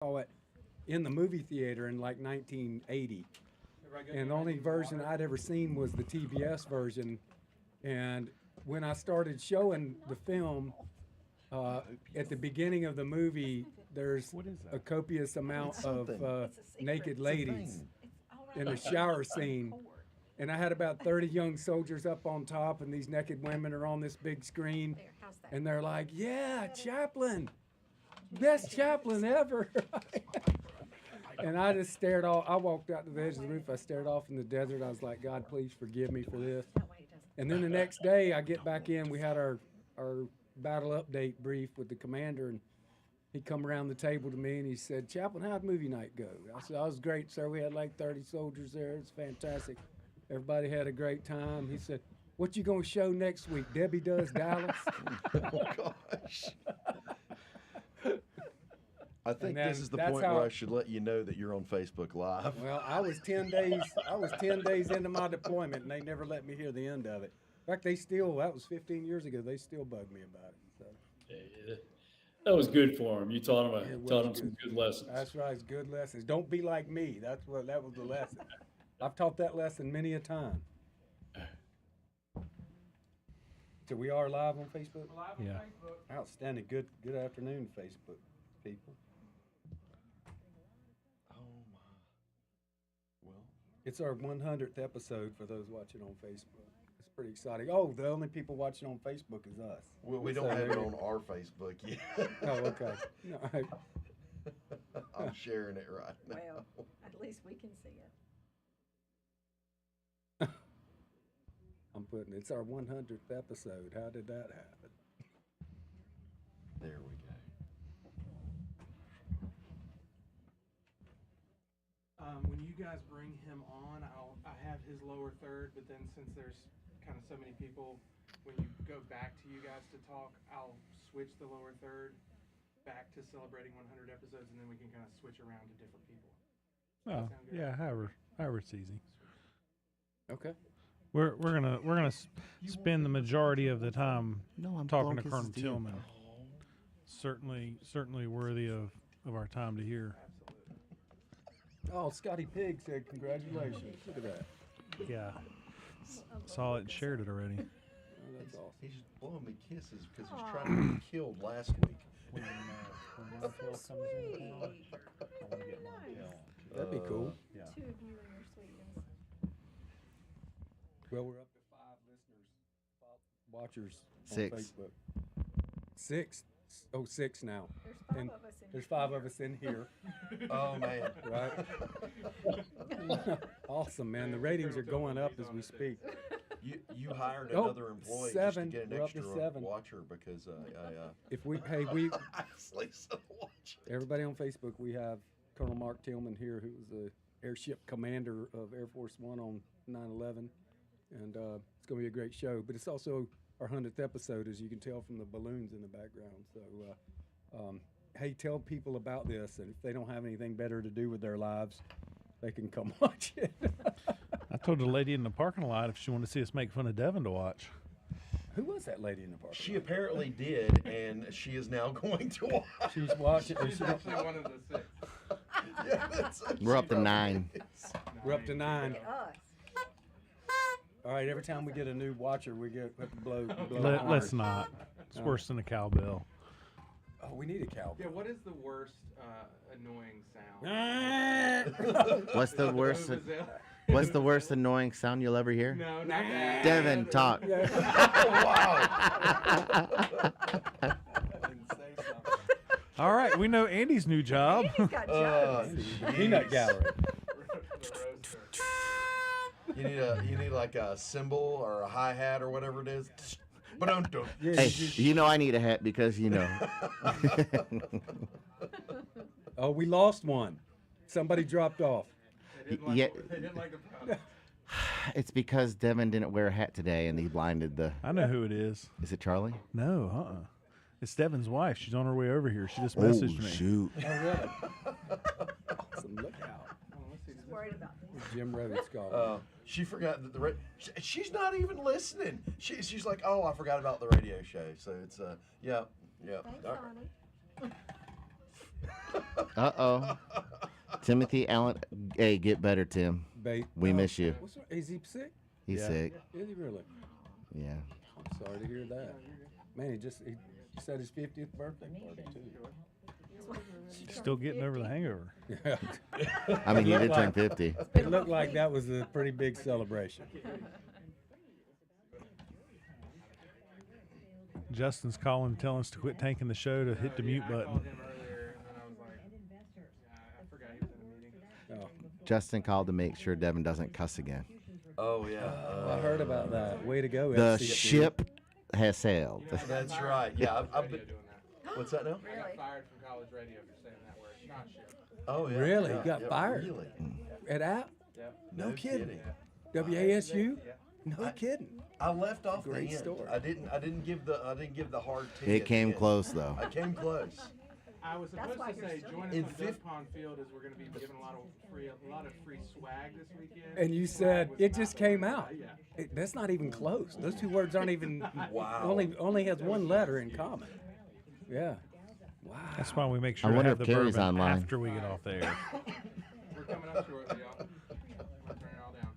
saw it in the movie theater in like 1980. And the only version I'd ever seen was the TBS version. And when I started showing the film, at the beginning of the movie, there's a copious amount of naked ladies in a shower scene. And I had about 30 young soldiers up on top, and these naked women are on this big screen. And they're like, yeah, Chaplin, best Chaplin ever. And I just stared off. I walked out to the edge of the roof. I stared off in the desert. I was like, God, please forgive me for this. And then the next day, I get back in. We had our battle update brief with the commander, and he come around the table to me, and he said, Chaplain, how'd movie night go? I said, I was great, sir. We had like 30 soldiers there. It's fantastic. Everybody had a great time. He said, what you going to show next week? Debbie Does Dallas? Oh, gosh. I think this is the point where I should let you know that you're on Facebook Live. Well, I was 10 days into my deployment, and they never let me hear the end of it. In fact, that was 15 years ago, they still bug me about it. So. Yeah, that was good for him. You taught him some good lessons. That's right, it's good lessons. Don't be like me. That was the lesson. I've taught that lesson many a time. So we are live on Facebook? We're live on Facebook. Outstanding. Good afternoon, Facebook people. Oh, my. Well. It's our 100th episode for those watching on Facebook. It's pretty exciting. Oh, the only people watching on Facebook is us. Well, we don't have it on our Facebook yet. Oh, okay. No, I'm sharing it right now. Well, at least we can see it. I'm putting it's our 100th episode. How did that happen? There we go. When you guys bring him on, I have his lower third, but then since there's kind of so many people, when you go back to you guys to talk, I'll switch the lower third back to celebrating 100 episodes, and then we can kind of switch around to different people. Oh, yeah, however it's easy. Okay. We're gonna spend the majority of the time talking to Colonel Tillman. Certainly worthy of our time to hear. Oh, Scotty Pig said congratulations. Look at that. Yeah, saw it and shared it already. Oh, that's awesome. He's blowing me kisses because he's trying to be killed last week. When Montel comes into town, I want to get Montel. That'd be cool. Yeah. Two of you and your sweetens. Well, we're up to 5 listeners, watchers on 6. Facebook. 6. Oh, 6 now. There's 5 of us in There's 5 of us in here. Oh, man. Right? Awesome, man. The ratings are going up as we speak. You hired another employee 7. just to get an We're up to extra 7. watcher because If we actually said watch. everybody on Facebook, we have Colonel Mark Tillman here, who was the airship commander of Air Force One on 9/11, and it's going to be a great show. But it's also our 100th episode, as you can tell from the balloons in the background. So, hey, tell people about this, and if they don't have anything better to do with their lives, they can come watch it. I told the lady in the parking lot if she wanted to see us make fun of Devin to watch. Who was that lady in the park? She apparently did, and she is now going to watch. She's watching. She's actually one of the 6. Yeah, that's what We're she up to probably 9. is. We're up to 9. Look at us. All right, every time we get a new watcher, we have to blow Let's not. It's worse than a cowbell. Oh, we need a cow. Yeah, what is the worst annoying sound? What's the worst? Vuvuzela? What's the worst annoying sound you'll ever hear? No, not that. Devin, talk. All right, we know Andy's new job. Andy's got jokes. Peanut gallery. You need like a cymbal or a hi-hat or whatever it is. Ba-dum-dum. Hey, you know I need a hat because you know. Oh, we lost one. Somebody dropped off. They didn't like, Yeah. they didn't like the product. It's because Devin didn't wear a hat today and he blinded the. I know who it is. Is it Charlie? No, It's Devin's wife. She's on her way over here. She just messaged me. Shoot. Oh, really? Awesome. Look out. He's worried about this. Jim Rhodes called. She forgot that she's not even listening. She's like, oh, I forgot about the radio show. So it's yeah. Thanks, All right. Donnie. Uh-oh. Timothy Allen. Hey, get better, Tim. We miss you. Is he sick? He's sick. Is he really? Yeah. I'm sorry to hear that. Man, he said his 50th birthday party, too. Still getting over the hangover. Yeah. I mean, he did turn like- 50. It looked like that was a pretty big celebration. Justin's calling, telling us to quit tanking the show to hit the mute I called button. him earlier, and then I was like, I forgot he was in a meeting. Oh, Justin called to make sure Devin doesn't cuss again. Oh yeah. I heard about that. Way to go, The FCC. ship has sailed. That's right. Yeah, I've been. Doing that. What's that now? I got fired from college radio for saying that word. Not shit. Oh yeah. Really? Yeah, You got yeah, fired? Really? At App? Yep. No kidding. Yeah. WASU? Yeah. No kidding. I left off Great the end. story. I didn't give the hard T. It at the came end. close, though. I came close. I was That's supposed why to you're say still join us in on fifth- Duck Pond Field as we're going to be giving a lot of free swag this weekend. And you Swag said was it not just the word. came out. Yeah. That's not even close. Those two words aren't even. Wow. Only has one letter in common. Yeah. Wow. That's why we make sure I to wonder have if the Carrie's bourbon online. after we get off the air. We're coming up shortly, y'all. I'm gonna turn it all down.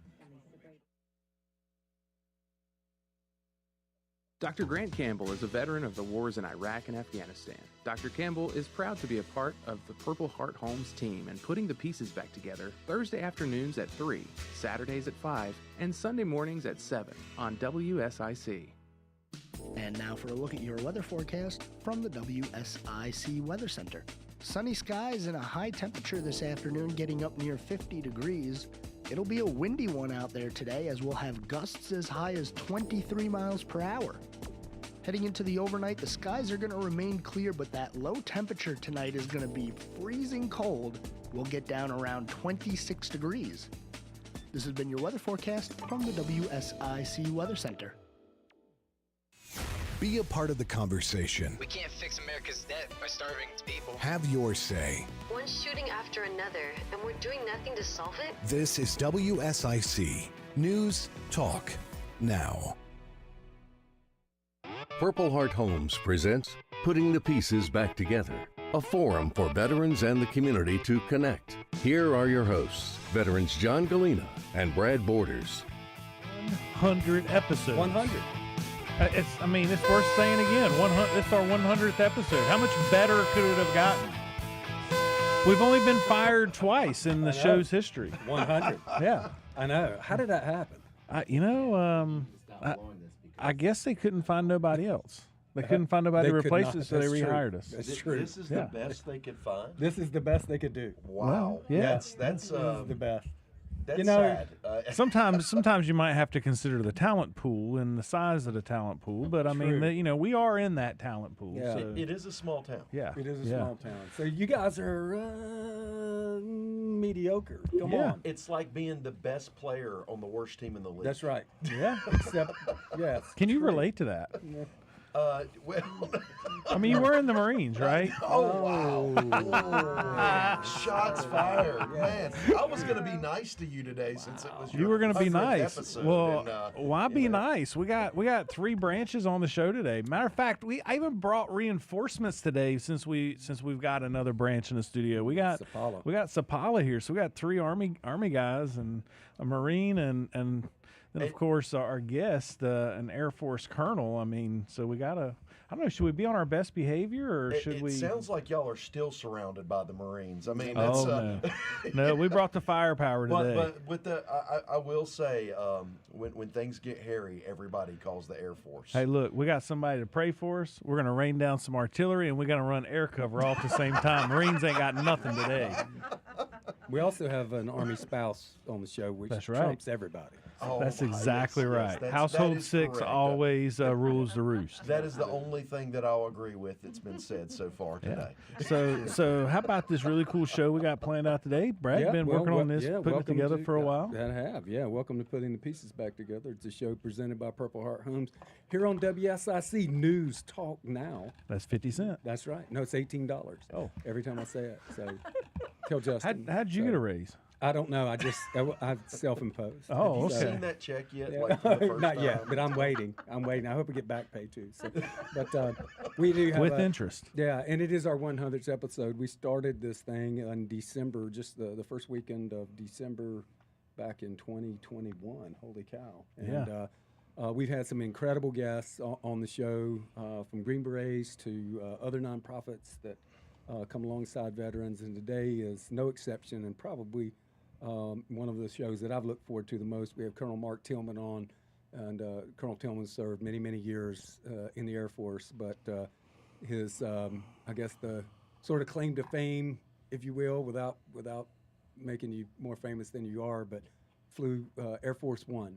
Dr. Grant Campbell is a veteran of the wars in Iraq and Afghanistan. Dr. Campbell is proud to be a part of the Purple Heart Homes team and putting the pieces back together Thursday afternoons at 3, Saturdays at 5, and Sunday mornings at 7 on WSIC. And now for a look at your weather forecast from the WSIC Weather Center. Sunny skies and a high temperature this afternoon, getting up near 50 degrees. It'll be a windy one out there today, as we'll have gusts as high as 23 miles per hour. Heading into the overnight, the skies are going to remain clear, but that low temperature tonight is going to be freezing cold. We'll get down around 26 degrees. This has been your weather forecast from the WSIC Weather Center. Be a part of the conversation. We can't fix America's debt by starving its people. Have your say. One shooting after another, and we're doing nothing to solve it? This is WSIC News Talk Now. Purple Heart Homes presents Putting the Pieces Back Together, a forum for veterans and the community to connect. Here are your hosts, veterans John Gallina and Brad Borders. 100 episodes. 100. It's worth saying again. 100. It's our 100th episode. How much better could it have gotten? We've only been fired twice in the show's history. 100. Yeah. I know. How did that happen? I guess they couldn't find nobody else. They couldn't find nobody to They could replace not. us, so they That's true. rehired us. That's true. This is Yeah. the best they could find. This is the best they could do. Wow. Well, yeah. That's This is the best. That's You know, sad. Sometimes you might have to consider the talent pool and the size of the talent pool, but I mean, True. we are in that talent pool. Yeah. So, it is a small town. yeah. It is a yeah. small town. So you guys are mediocre. Come Yeah. on. It's like being the best player on the worst team in the league. That's right. Yeah. Except, yes. Can you true. relate to that? Well, I mean, you were in the Marines, right? oh wow! Shots fired, man. I was gonna be nice to you today since it was your You were going to be 100th nice. episode, Well, and, why be you know. nice? We got 3 branches on the show today. Matter of fact, I even brought reinforcements today since we've got another branch in the studio. We got Sapala here, so we got 3 Army guys and a Marine and then of course our guest, an Air Force colonel. I mean, so we gotta. I don't know. Should we be on our best behavior, or should we? It sounds like y'all are still surrounded by the Marines. I mean, that's, no, we brought the firepower today. But with the, I will say, when things get hairy, everybody calls the Air Force. Hey, look, we got somebody to pray for us. We're gonna rain down some artillery, and we're gonna run air cover all at the same time. Marines ain't got nothing today. We also have an Army spouse on the show, which That's right. trumps everybody. Oh, That's my, exactly yes, right. that Household is 6 correct. always rules the roost. That is the only thing that I'll agree with that's been said so far today. So how about this really cool show we got planned out today? Brad, been working on this, putting it together for a while. I have, yeah. Welcome to Putting the Pieces Back Together. It's a show presented by Purple Heart Homes here on WSIC News Talk Now. That's 50 cents. That's right. No, it's $18. Oh. Every time I say it. So tell Justin. How'd you get a raise? I don't know. I self-imposed. Oh, Have you okay. seen that check yet? Yeah. Like for the first Not time? yet, but I'm waiting. I hope I get back pay too. So, but we do have With interest. Yeah, and it is our 100th episode. We started this thing in December, just the first weekend of December, back in 2021. Holy cow! And we've had some incredible guests on the show, from Green Berets to other nonprofits that come alongside veterans, and today is no exception, and probably one of the shows that I've looked forward to the most. We have Colonel Mark Tillman on, and Colonel Tillman served many, many years in the Air Force, but his, I guess, the sort of claim to fame, if you will, without making you more famous than you are, but flew Air Force One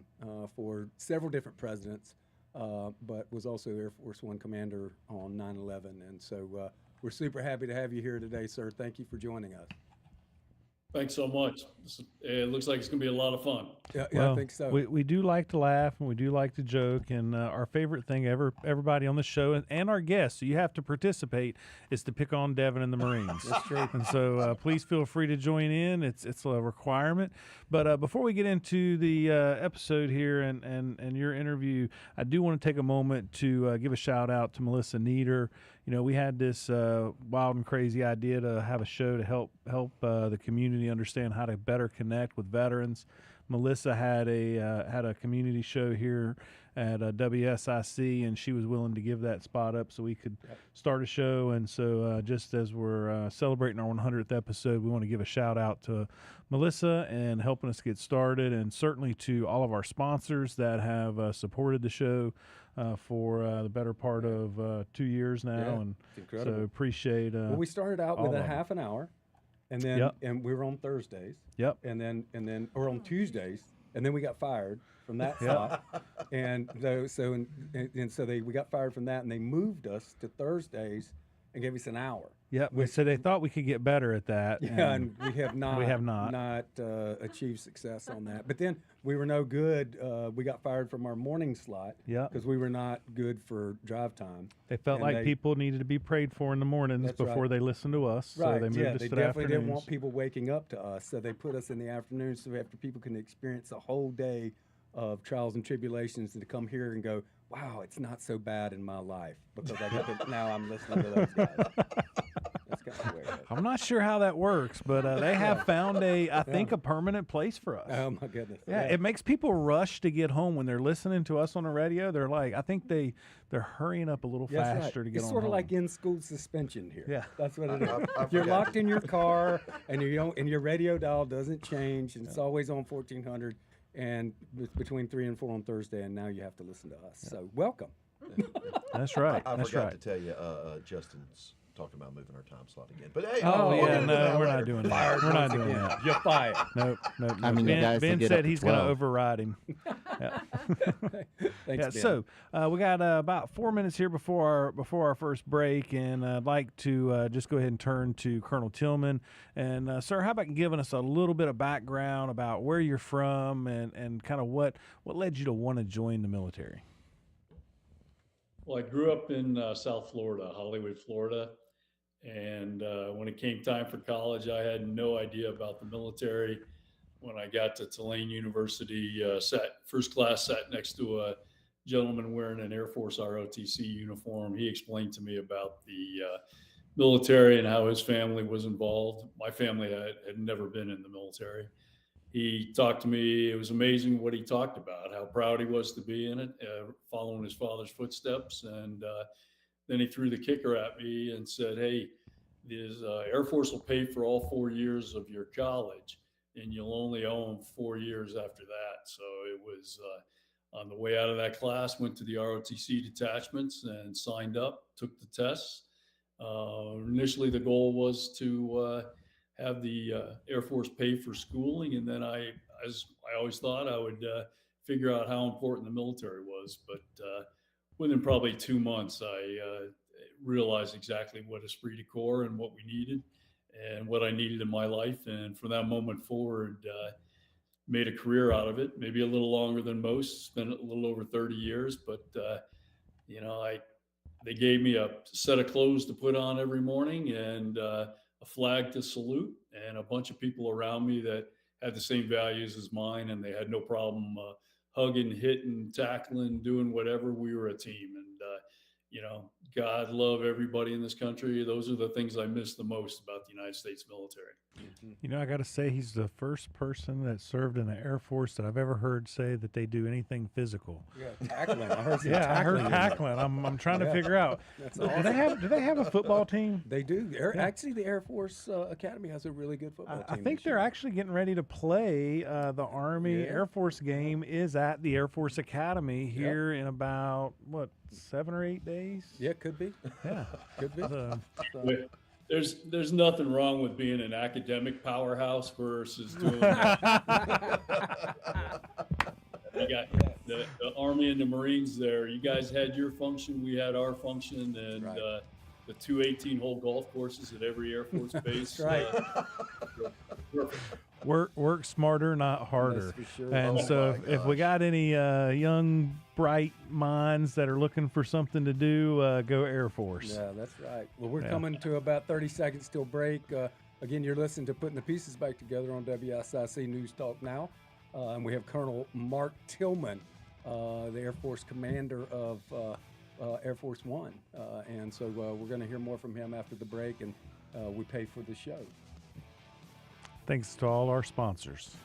for several different presidents, but was also Air Force One commander on 9/11, and so we're super happy to have you here today, sir. Thank you for joining us. Thanks so much. It looks like it's going to be a lot of fun. Yeah, Well, I think so. We do like to laugh and we do like to joke, and our favorite thing everybody on the show and our guests, so you have to participate, is to pick on Devin and the Marines. That's true. And so please feel free to join in. It's a requirement. But before we get into the episode here and your interview, I do want to take a moment to give a shout out to Melissa Nieder. You know, we had this wild and crazy idea to have a show to help the community understand how to better connect with veterans. Melissa had a community show here at WSIC, and she was willing to give that spot up so we could start a show. And so just as we're celebrating our 100th episode, we want to give a shout out to Melissa and helping us get started, and certainly to all of our sponsors that have supported the show for the better part of 2 years now. Yeah, and it's incredible. so appreciate well, we started out all with a of it. half an hour, and then and we were on Thursdays. Yep. And then or on Tuesdays, and then we got fired from that slot. And so we got fired from that, and they moved us to Thursdays and gave us an hour. Yep. So they thought we could get better at that. Yeah, and we have not. We have not. Achieved success on that. But then we were no good. We got fired from our morning slot. Yeah. Because we were not good for drive time. They felt And like people needed to be prayed for in the mornings That's before right. they listened to us. Right. So they moved yeah, us they to the definitely didn't afternoons. want people waking up to us, so they put us in the afternoons, so after people can experience a whole day of trials and tribulations, and to come here and go, wow, it's not so bad in my life, because I get to, now I'm listening to those guys. That's kind of weird. I'm not sure how that works, but they have found I think a permanent place for us. Oh my goodness. Yeah, it makes people rush to get home when they're listening to us on the radio. They're like, I think they're hurrying up a little That's faster right. to get It's on sort of home. like in-school suspension here. Yeah. That's what it is. I You're forgot locked to- in your car, and and your radio dial doesn't change, and it's always on 1400, and it's between 3 and 4 on Thursday, and now you have to listen to us. So welcome. That's right. I That's forgot right. to tell you, Justin's talking about moving our time slot again. But hey, Oh, we'll yeah, get into no, that we're later. not doing that. Fired We're not once doing again. that. You're fired. Nope. I mean, you Ben, guys Ben can get said up to he's going to 12. override him. Yeah. Thanks, Yeah, Ben. so we got about 4 minutes here before our first break, and I'd like to just go ahead and turn to Colonel Tillman. And sir, how about giving us a little bit of background about where you're from and kind of what led you to want to join the military? Well, I grew up in South Florida, Hollywood, Florida. And when it came time for college, I had no idea about the military. When I got to Tulane University, first class, sat next to a gentleman wearing an Air Force ROTC uniform. He explained to me about the military and how his family was involved. My family had never been in the military. He talked to me. It was amazing what he talked about, how proud he was to be in it, following his father's footsteps. And then he threw the kicker at me and said, hey, this Air Force will pay for all 4 years of your college, and you'll only own 4 years after that. So it was on the way out of that class, went to the ROTC detachments and signed up, took the tests. Initially, the goal was to have the Air Force pay for schooling. And then as I always thought, I would figure out how important the military was. But within probably 2 months, I realized exactly what esprit de corps and what we needed and what I needed in my life. And from that moment forward, made a career out of it, maybe a little longer than most, spent a little over 30 years. But, they gave me a set of clothes to put on every morning and a flag to salute, and a bunch of people around me that had the same values as mine, and they had no problem hugging, hitting, tackling, doing whatever. We were a team, and God love everybody in this country. Those are the things I miss the most about the United States military. I got to say, he's the first person that served in the Air Force that I've ever heard say that they do anything physical. Yeah, tackling. I heard I heard tackling. I'm trying to figure out. That's Do awesome. they have a football team? They do. Actually, the Air Force Academy has a really good football team. I think they're actually getting ready to play the Army Air Force game is at the Air Force Academy here in about, 7 or 8 days? Yeah, could be. Yeah, could be. There's nothing wrong with being an academic powerhouse versus doing that. You got the Army and the Marines there. You guys had your function, we had our function, and the 2 18-hole golf courses at every Air Force base. Right. Perfect. Work smarter, not harder. That's for sure. And so if we got any young, bright minds that are looking for something to do, go Air Force. Yeah, that's right. Well, we're coming to about 30 seconds till break. Again, you're listening to Putting the Pieces Back Together on WSIC News Talk Now. And we have Colonel Mark Tillman, the Air Force commander of Air Force One. And so we're going to hear more from him after the break, and we pay for the show. Thanks to all our sponsors.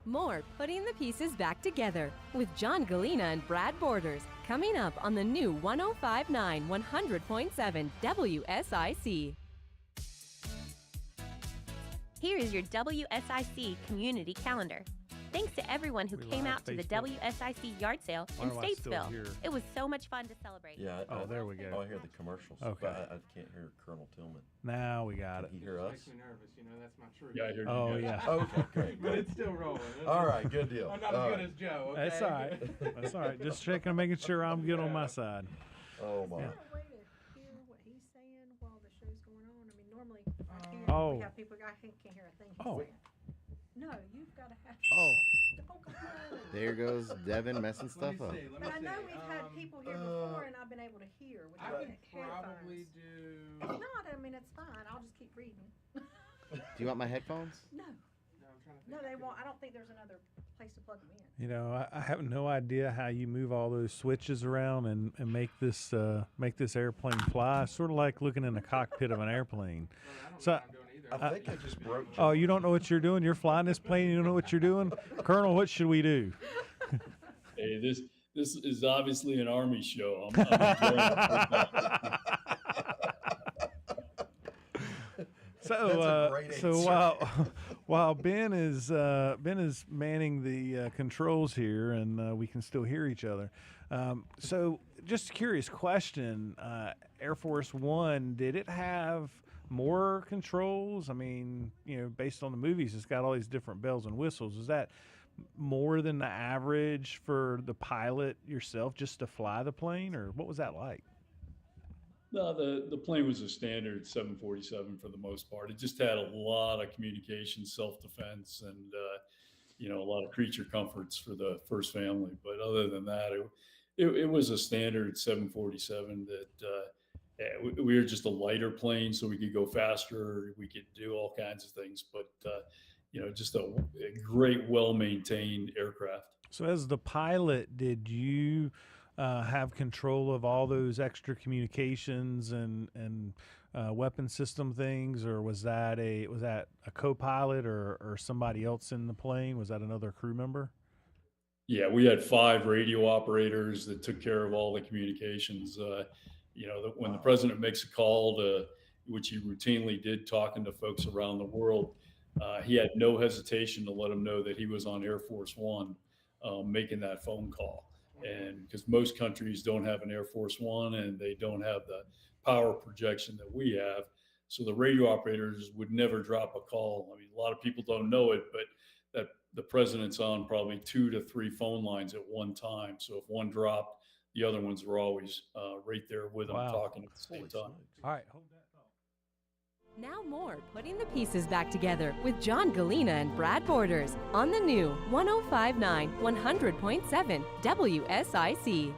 More Putting the Pieces Back Together with John Gallina and Brad Borders coming up on the new 105.9 100.7 WSIC. Here is your WSIC community calendar. Thanks to everyone who came out to the WSIC yard sale in Statesville. It was so much fun to celebrate. Yeah. There we go. Oh, I hear the commercials. Okay. But I can't hear Colonel Tillman. Now we got it. Can you hear us? Makes me nervous. That's not true. Yeah, I hear you. Oh, guys. yeah. Okay, great. But it's still rolling. All right, good deal. I'm not as good as Joe. Okay? That's all right. That's all right. Just checking and making sure I'm good on my side. Oh, my. Is there a way to hear what he's saying while the show's going on? I mean, normally we have people, I can't hear a thing he's saying. No, you've got to have. There goes Devin messing stuff up. But I know we've had people here before, and I've been able to hear with I the could probably do. It's not. I mean, it's fine. I'll just keep reading. Do you want my headphones? No. No, they won't. I don't think there's another place to plug them in. I have no idea how you move all those switches around and make this airplane fly. Sort of like looking in the cockpit of an airplane. So. I think I just broke. Oh, you don't know what you're doing? You're flying this plane, you don't know what you're doing? Colonel, what should we do? Hey, this is obviously an Army show. I'm enjoying it. So while Ben is manning the controls here, and we can still hear each other. So just a curious question: Air Force One, did it have more controls? I mean, based on the movies, it's got all these different bells and whistles. Is that more than the average for the pilot yourself just to fly the plane, or what was that like? No, the plane was a standard 747 for the most part. It just had a lot of communication, self-defense, and a lot of creature comforts for the first family. But other than that, it was a standard 747 that we were just a lighter plane, so we could go faster. We could do all kinds of things, but just a great, well-maintained aircraft. So as the pilot, did you have control of all those extra communications and weapon system things, or was that a co-pilot or somebody else in the plane? Was that another crew member? Yeah, we had 5 radio operators that took care of all the communications. When the president makes a call, which he routinely did, talking to folks around the world, he had no hesitation to let them know that he was on Air Force One making that phone call. And because most countries don't have an Air Force One, and they don't have the power projection that we have, so the radio operators would never drop a call. I mean, a lot of people don't know it, but that the president's on probably 2 to 3 phone lines at one time. So if one dropped, the other ones were always right there with them, talking at the same time. All right, hold that thought. Now more Putting the Pieces Back Together with John Gallina and Brad Borders on the new 105.9 100.7 WSIC.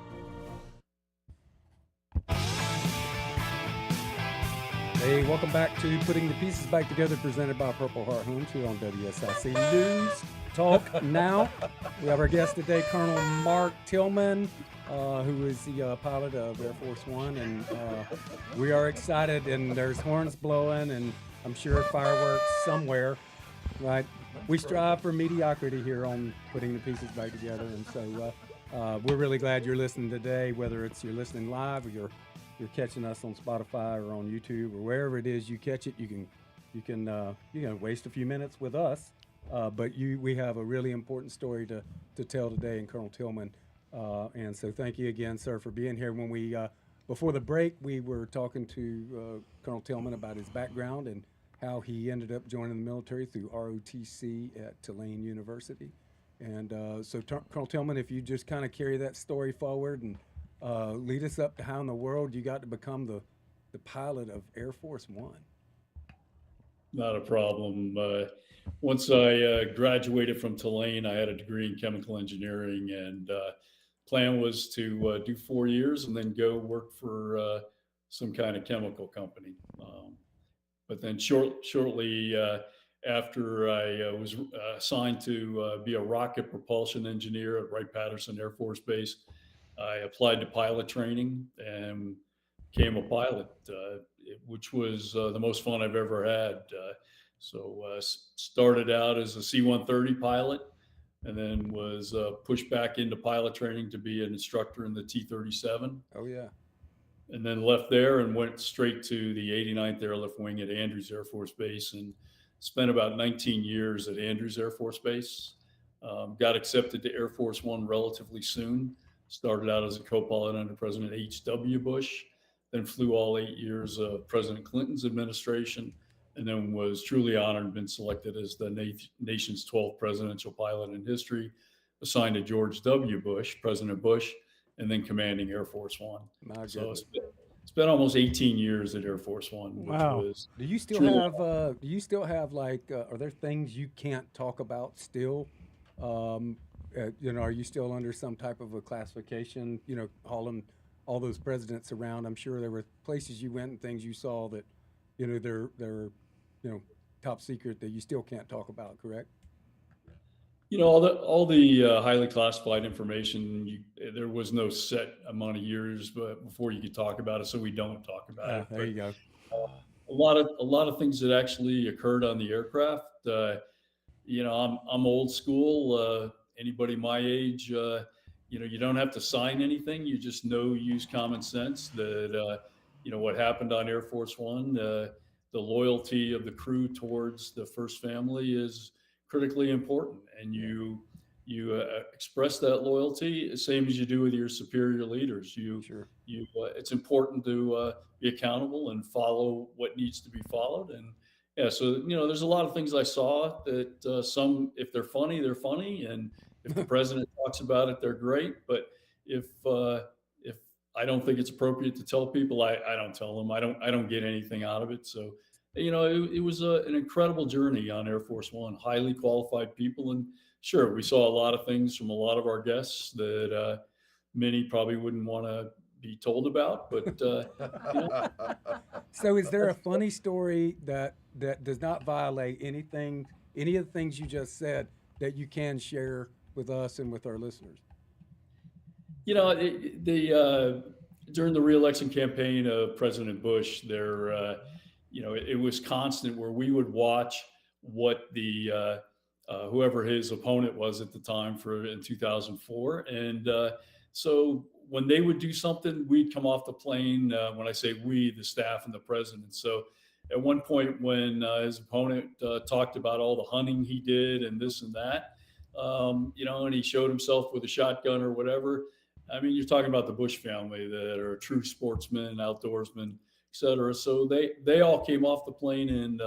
Hey, welcome back to Putting the Pieces Back Together, presented by Purple Heart Homes here on WSIC News Talk Now. We have our guest today, Colonel Mark Tillman, who is the pilot of Air Force One, and we are excited, and there's horns blowing, and I'm sure fireworks somewhere, right? We strive for mediocrity here on Putting the Pieces Back Together, and so we're really glad you're listening today, whether it's you're listening live or you're catching us on Spotify or on YouTube or wherever it is you catch it. You can waste a few minutes with us, but we have a really important story to tell today in Colonel Tillman, and so thank you again, sir, for being here. When we before the break, we were talking to Colonel Tillman about his background and how he ended up joining the military through ROTC at Tulane University, and so Colonel Tillman, if you just kind of carry that story forward and lead us up to how in the world you got to become the pilot of Air Force One. Not a problem. Once I graduated from Tulane, I had a degree in chemical engineering, and plan was to do 4 years and then go work for some kind of chemical company. But then shortly after I was assigned to be a rocket propulsion engineer at Wright-Patterson Air Force Base, I applied to pilot training and became a pilot, which was the most fun I've ever had. Started out as a C-130 pilot, and then was pushed back into pilot training to be an instructor in the T-37. Oh, yeah. And then left there and went straight to the 89th Airlift Wing at Andrews Air Force Base, and spent about 19 years at Andrews Air Force Base. Got accepted to Air Force One relatively soon. Started out as a co-pilot under President H.W. Bush, then flew all 8 years of President Clinton's administration, and then was truly honored and been selected as the nation's 12th presidential pilot in history, assigned to George W. Bush, President Bush, and then commanding Air Force One. So it's been almost 18 years at Air Force One. Wow. Which was Do you still have like, are there things you can't talk about still? Are you still under some type of a classification, hauling all those presidents around? I'm sure there were places you went and things you saw that, they're top secret that you still can't talk about, correct? All the highly classified information, there was no set amount of years before you could talk about it, so we don't talk about it. There you go. A lot of things that actually occurred on the aircraft. I'm old school. Anybody my age, you don't have to sign anything. You just use common sense that, what happened on Air Force One, the loyalty of the crew towards the first family is critically important. And you express that loyalty the same as you do with your superior leaders. It's important to be accountable and follow what needs to be followed. And so there's a lot of things I saw that some, if they're funny, they're funny, and if the president talks about it, they're great. But if I don't think it's appropriate to tell people, I don't tell them. I don't get anything out of it. So it was an incredible journey on Air Force One. Highly qualified people, and sure, we saw a lot of things from a lot of our guests that many probably wouldn't want to be told about. But So is there a funny story that does not violate any of the things you just said that you can share with us and with our listeners? During the re-election campaign of President Bush, it was constant where we would watch what the whoever his opponent was at the time in 2004, and so when they would do something, we'd come off the plane. When I say we, the staff and the president. So at one point when his opponent talked about all the hunting he did and this and that, and he showed himself with a shotgun or whatever. I mean, you're talking about the Bush family that are true sportsmen, outdoorsmen, et cetera. So they all came off the plane in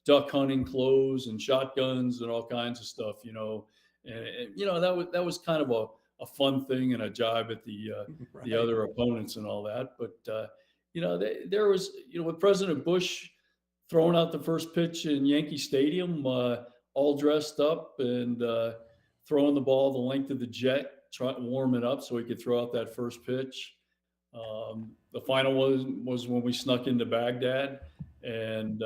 duck hunting clothes and shotguns and all kinds of stuff, and that was kind of a fun thing and a jibe at the other opponents and all that. But there was, with President Bush throwing out the first pitch in Yankee Stadium, all dressed up and throwing the ball the length of the jet, trying to warm it up so he could throw out that first pitch. The final was when we snuck into Baghdad And,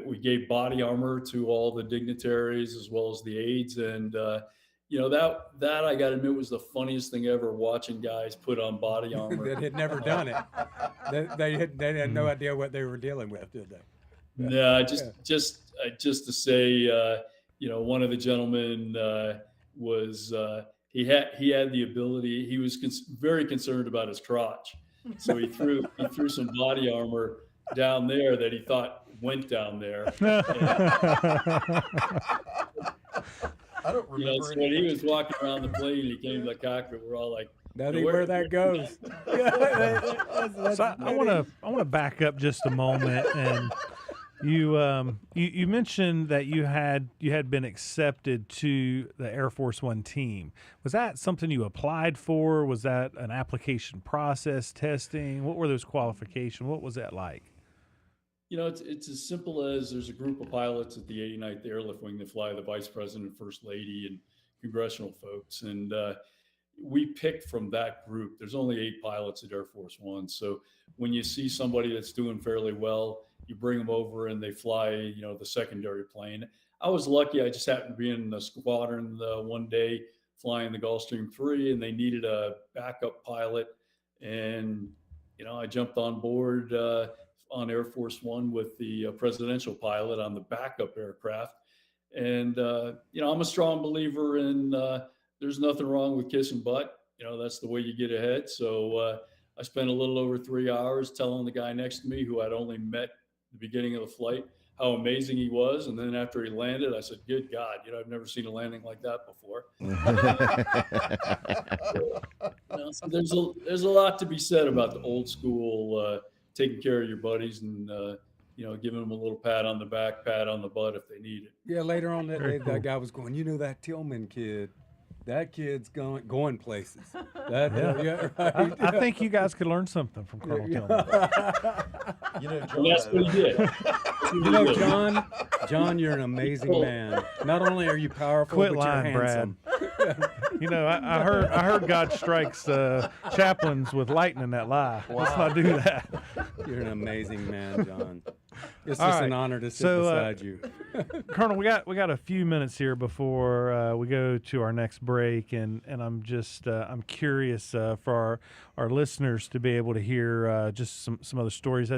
we gave body armor to all the dignitaries as well as the aides. And, that I got to admit was the funniest thing ever, watching guys put on body armor. That had never done it. They had no idea what they were dealing with, did they? No, just to say, one of the gentlemen was he had the ability. He was very concerned about his crotch, so he threw some body armor down there that he thought went down there. I don't remember. So when he was walking around the plane, he came to the cockpit. We're all like, "Now where that goes." So I want to back up just a moment, and you mentioned that you had been accepted to the Air Force One team. Was that something you applied for? Was that an application process, testing? What were those qualifications? What was that like? It's as simple as there's a group of pilots at the 89th Airlift Wing that fly the Vice President, First Lady, and congressional folks. And we picked from that group. There's only 8 pilots at Air Force One. So when you see somebody that's doing fairly well, you bring them over and they fly, the secondary plane. I was lucky. I just happened to be in the squadron one day flying the Gulfstream 3, and they needed a backup pilot. And, I jumped on board on Air Force One with the presidential pilot on the backup aircraft. And, I'm a strong believer in there's nothing wrong with kissing butt. That's the way you get ahead. So I spent a little over 3 hours telling the guy next to me, who I'd only met at the beginning of the flight, how amazing he was. And then after he landed, I said, "Good God, I've never seen a landing like that before." So there's a lot to be said about the old school taking care of your buddies and giving them a little pat on the back, pat on the butt if they need it. Yeah, later on that day, that guy was going, that Tillman kid, that kid's going places. Right. I think you guys could learn something from Colonel Tillman. John, that's what he did. John, you're an amazing man. Not only are you powerful, Quit but lying, you're handsome. Brad. I heard God strikes chaplains with lightning that lie. Wow. Let's not do that. You're an amazing man, John. It's just an honor to sit beside you. Colonel, we got a few minutes here before we go to our next break, and I'm just I'm curious for our listeners to be able to hear just some other stories.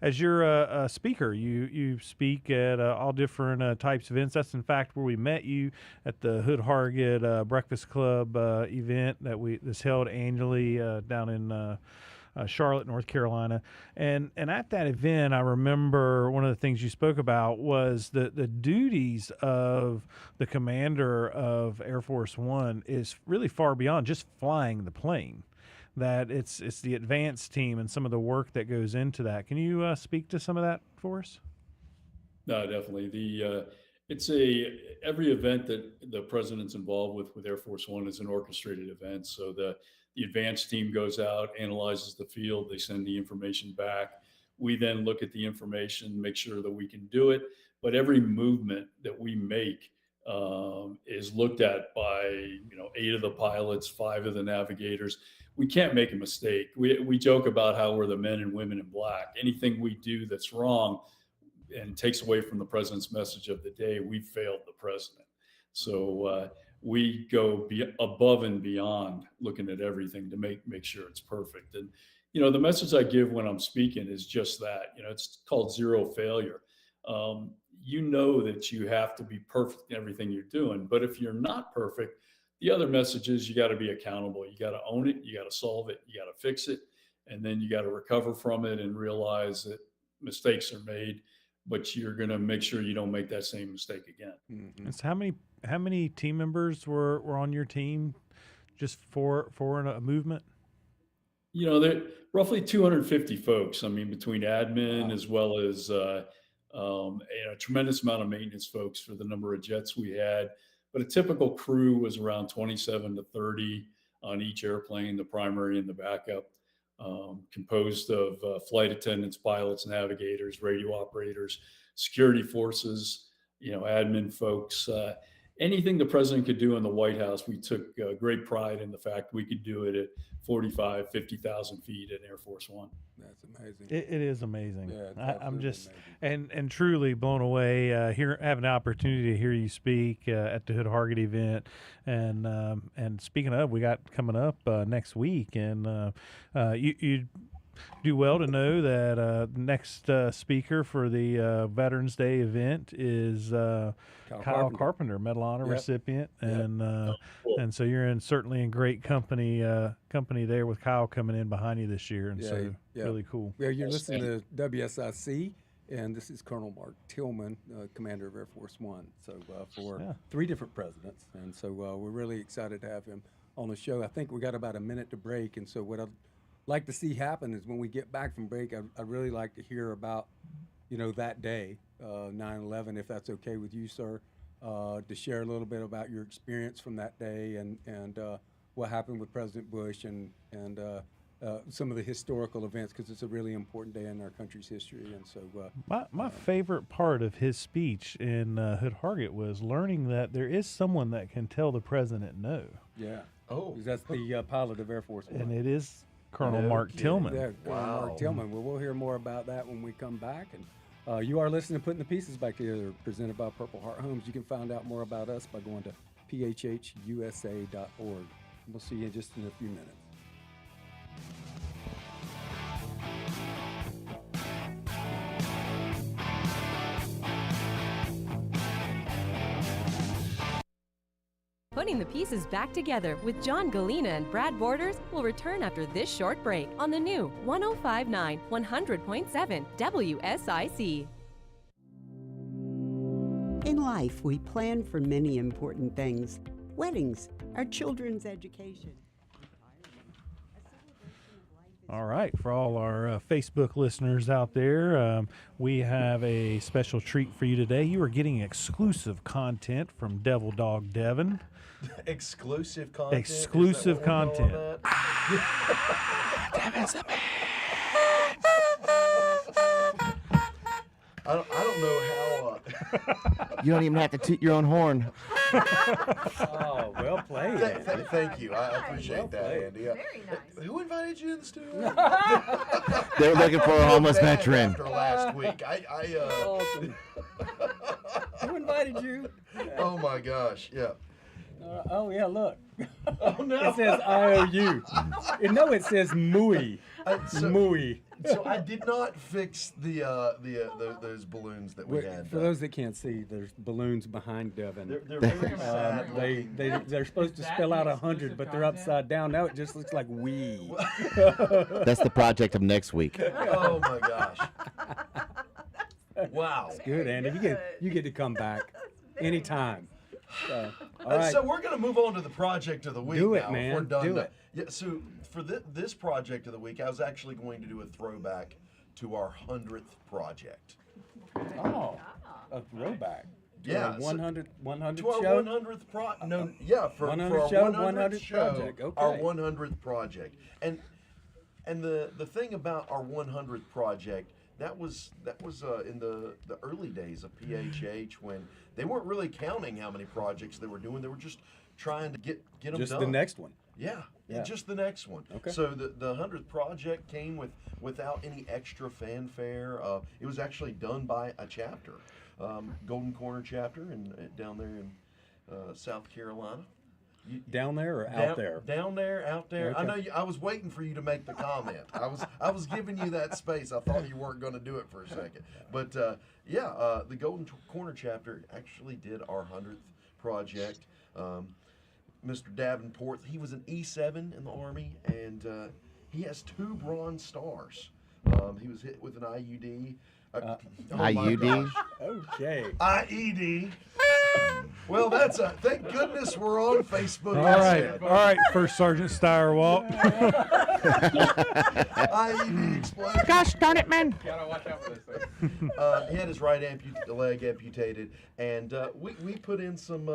As you're a speaker, you speak at all different types of events. That's in fact where we met you, at the Hood Hargett Breakfast Club event that's held annually down in Charlotte, North Carolina. And at that event, I remember one of the things you spoke about was the duties of the commander of Air Force One is really far beyond just flying the plane. That it's the advanced team and some of the work that goes into that. Can you speak to some of that for us? No, definitely. Every event that the president's involved with Air Force One is an orchestrated event. So the advanced team goes out, analyzes the field, they send the information back. We then look at the information, make sure that we can do it. But every movement that we make is looked at by 8 of the pilots, 5 of the navigators. We can't make a mistake. We joke about how we're the men and women in black. Anything we do that's wrong and takes away from the president's message of the day, we failed the president. So we go above and beyond looking at everything to make sure it's perfect. And, the message I give when I'm speaking is just that. It's called zero failure. That you have to be perfect in everything you're doing. But if you're not perfect, the other message is you got to be accountable. You got to own it. You got to solve it. You got to fix it. And then you got to recover from it and realize that mistakes are made, but you're going to make sure you don't make that same mistake again. Mm-hmm. So how many team members were on your team just for a movement? There roughly 250 folks. I mean, between admin as well as a tremendous amount of maintenance folks for the number of jets we had. But a typical crew was around 27 to 30 on each airplane, the primary and the backup, composed of flight attendants, pilots, navigators, radio operators, security forces, admin folks. anything the president could do in the White House, we took great pride in the fact we could do it at 45, 50,000 feet at Air Force One. That's amazing. It is amazing. Yeah, I'm just amazing. and truly blown away having the opportunity to hear you speak at the Hood Hargett event, and speaking of, we got coming up next week, and you do well to know that next speaker for the Veterans Day event is Kyle Carpenter, Medal of Honor recipient, and so you're certainly in great company there with Kyle coming in behind you this year, and really cool. Yeah, you're listening to WSIC, and this is Colonel Mark Tillman, Commander of Air Force One. So for 3 different presidents, and so we're really excited to have him on the show. I think we got about a minute to break, and so what I'd like to see happen is when we get back from break, I'd really like to hear about, that day, 9/11, if that's okay with you, sir, to share a little bit about your experience from that day and what happened with President Bush and some of the historical events, because it's a really important day in our country's history. And so my favorite part of his speech in Hood Hargett was learning that there is someone that can tell the president no. Yeah. Oh. That's the pilot of Air Force One. And it is Colonel Mark Tillman. Yeah, Colonel Mark Tillman. Well, we'll hear more about that when we come back. And you are listening to Putting the Pieces Back Together, presented by Purple Heart Homes. You can find out more about us by going to phhusa.org. We'll see you just in a few minutes. Putting the Pieces Back Together with John Gallina and Brad Borders will return after this short break on the new 105.9 100.7 WSIC. In life, we plan for many important things. Weddings, our children's education. All right, for all our Facebook listeners out there, we have a special treat for you today. You are getting exclusive content from Devil Dog Devin. Exclusive content? Exclusive content. Devin's the man. I don't know how... You don't even have to toot your own horn. Oh, well played. Thank you. I appreciate that, Andy. Very nice. Who invited you in the studio? They're looking for a homeless veteran. After last week, Awesome. Who invited you? Oh my gosh, yeah. Oh yeah, look. Oh no. It says IOU. No, it says MUI. MUI. So I did not fix those balloons that we had. For those that can't see, there's balloons behind Devin. They're very sad. They're supposed to spell out 100, but they're upside down. Now it just looks like we. That's the project of next week. Oh my gosh. Wow. It's good, Andy. You get to come back anytime. All right. So we're going to move on to the project of the week. Do it, now, man. If we're done Do now. it. Yeah. So for this project of the week, I was actually going to do a throwback to our 100th project. Oh, a throwback. Yeah, 100 to our show? 100th for our 100th show, 100th show, project. Okay. Our 100th project. And the thing about our 100th project, that was in the early days of PHH, when they weren't really counting how many projects they were doing. They were just trying to get them done. Just the next one. Yeah, just the next one. Okay. So the 100th project came without any extra fanfare. It was actually done by a chapter, Golden Corner chapter, down there in South Carolina. Down there or out there? Down there, out there. Okay. I know. I was waiting for you to make the comment. I was giving you that space. I thought you weren't going to do it for a second, but the Golden Corner chapter actually did our 100th project. Mr. Davenport, he was an E7 in the Army, and he has 2 Bronze Stars. He was hit with an IUD. IUD? Okay. IED. Well, thank goodness we're on Facebook. All right, First Sergeant Steyerwalt. IED explosion. Gosh darn it, man. Gotta watch out for this thing. He had his right leg amputated, and we put in some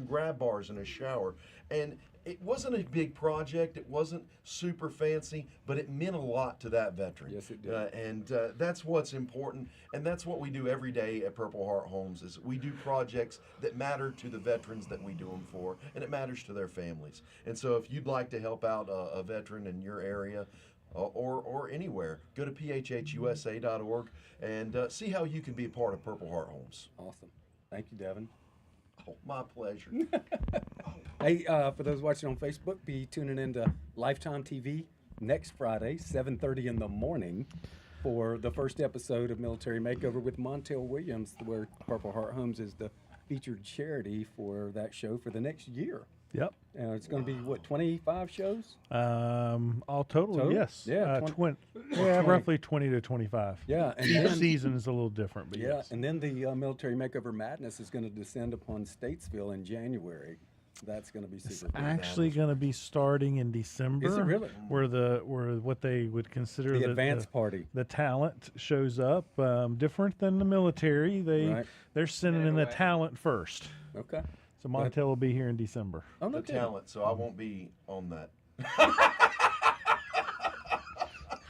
grab bars in his shower, and it wasn't a big project. It wasn't super fancy, but it meant a lot to that veteran. Yes, it did. And that's what's important, and that's what we do every day at Purple Heart Homes. Is we do projects that matter to the veterans that we do them for, and it matters to their families. And so, if you'd like to help out a veteran in your area, or anywhere, go to phhusa.org and see how you can be a part of Purple Heart Homes. Awesome. Thank you, Devin. Oh, my pleasure. Hey, for those watching on Facebook, be tuning in to Lifetime TV next Friday, 7:30 in the morning, for the first episode of Military Makeover with Montel Williams, where Purple Heart Homes is the featured charity for that show for the next year. Yep. And it's going to be, what, 25 shows? All total, yes. Yeah, 20, roughly 20 to 25. Yeah. And each then, season is a little different, but yeah. yes. And then the Military Makeover Madness is going to descend upon Statesville in January. That's going to be super cool. Actually going to be starting in December. Is it really? Where what they would consider the advance party. The talent shows up, different than the military. They're sending in the talent first. Okay. So Montel will be here in December. Oh, no the talent, so I won't be on that.